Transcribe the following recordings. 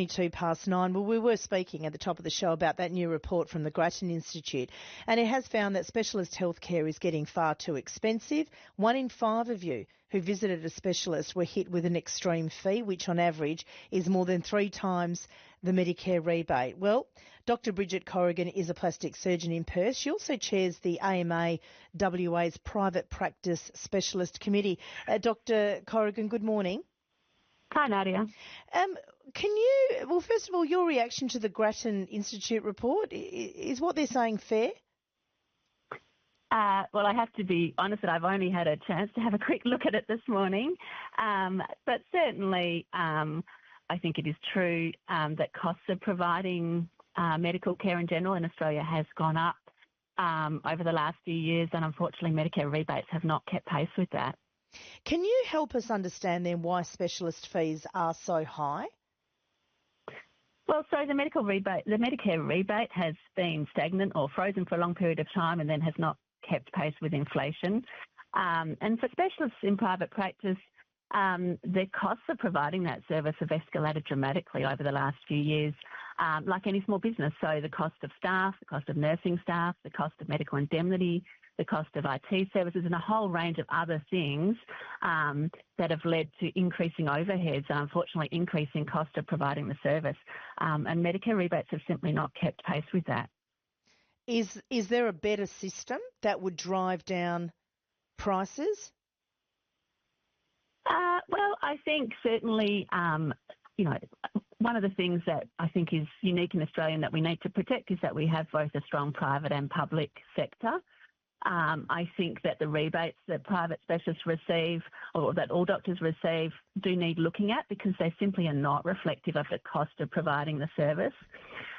9. Well, we were speaking at the top of the show about that new report from the Grattan Institute, and it has found that specialist healthcare is getting far too expensive. 1 in 5 of you who visited a specialist were hit with an extreme fee, which on average is more than 3 times the Medicare rebate. Well, Dr. Bridget Corrigan is a plastic surgeon in Perth. She also chairs the AMA WA's Private Practice Specialist Committee. Dr. Corrigan, good morning. Hi, Nadia. First of all, your reaction to the Grattan Institute report, is what they're saying fair? Well, I have to be honest that I've only had a chance to have a quick look at it this morning. But certainly I think it is true that costs of providing medical care in general in Australia has gone up over the last few years, and unfortunately Medicare rebates have not kept pace with that. Can you help us understand then why specialist fees are so high? Well, so the Medicare rebate has been stagnant or frozen for a long period of time and then has not kept pace with inflation. And for specialists in private practice, the costs of providing that service have escalated dramatically over the last few years, like any small business. So the cost of staff, the cost of nursing staff, the cost of medical indemnity, the cost of IT services, and a whole range of other things that have led to increasing overheads and unfortunately increasing cost of providing the service. And Medicare rebates have simply not kept pace with that. Is there a better system that would drive down prices? Well, I think certainly, one of the things that I think is unique in Australia and that we need to protect is that we have both a strong private and public sector. I think that the rebates that private specialists receive or that all doctors receive do need looking at because they simply are not reflective of the cost of providing the service.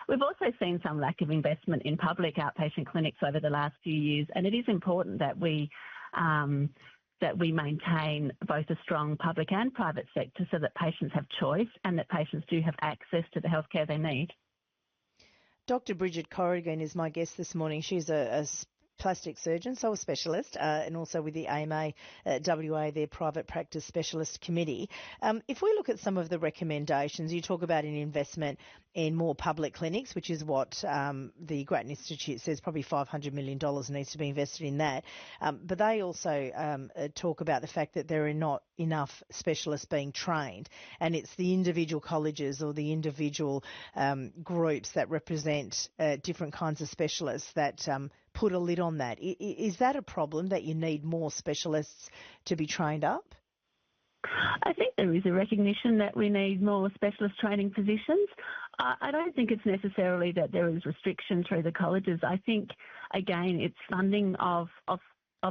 We've also seen some lack of investment in public outpatient clinics over the last few years, and it is important that we maintain both a strong public and private sector so that patients have choice and that patients do have access to the healthcare they need. Dr. Brigid Corrigan is my guest this morning. She's a plastic surgeon, so a specialist, and also with the AMA WA, their Private Practice Specialist Committee. If we look at some of the recommendations, you talk about an investment in more public clinics, which is what the Grattan Institute says probably $500 million needs to be invested in that. But they also talk about the fact that there are not enough specialists being trained, and it's the individual colleges or the individual groups that represent different kinds of specialists that put a lid on that. Is that a problem, that you need more specialists to be trained up? I think there is a recognition that we need more specialist training positions. I don't think it's necessarily that there is restriction through the colleges. I think, again, it's funding of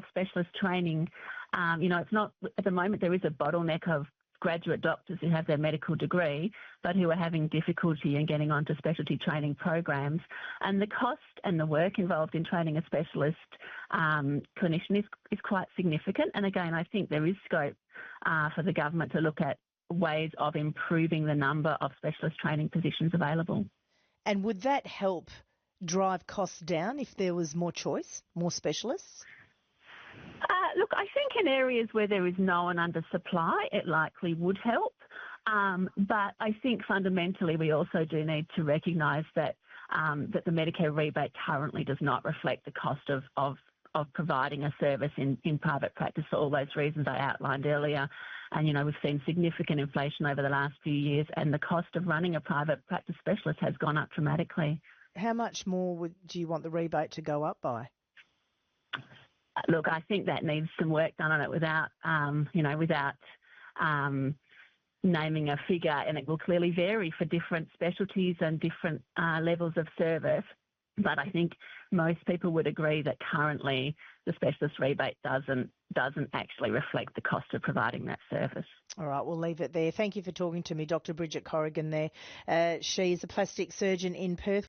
specialist training. It's not, at the moment there is a bottleneck of graduate doctors who have their medical degree but who are having difficulty in getting onto specialty training programs. And the cost and the work involved in training a specialist clinician is quite significant. And again, I think there is scope for the government to look at ways of improving the number of specialist training positions available. And would that help drive costs down if there was more choice, more specialists? Look, I think in areas where there is known under supply, it likely would help. But I think fundamentally we also do need to recognise that the Medicare rebate currently does not reflect the cost of providing a service in private practice for all those reasons I outlined earlier. And, we've seen significant inflation over the last few years, and the cost of running a private practice specialist has gone up dramatically. How much more do you want the rebate to go up by? Look, I think that needs some work done on it without naming a figure, and it will clearly vary for different specialties and different levels of service. But I think most people would agree that currently the specialist rebate doesn't actually reflect the cost of providing that service. All right, we'll leave it there. Thank you for talking to me, Dr. Bridget Corrigan there. She is a plastic surgeon in Perth.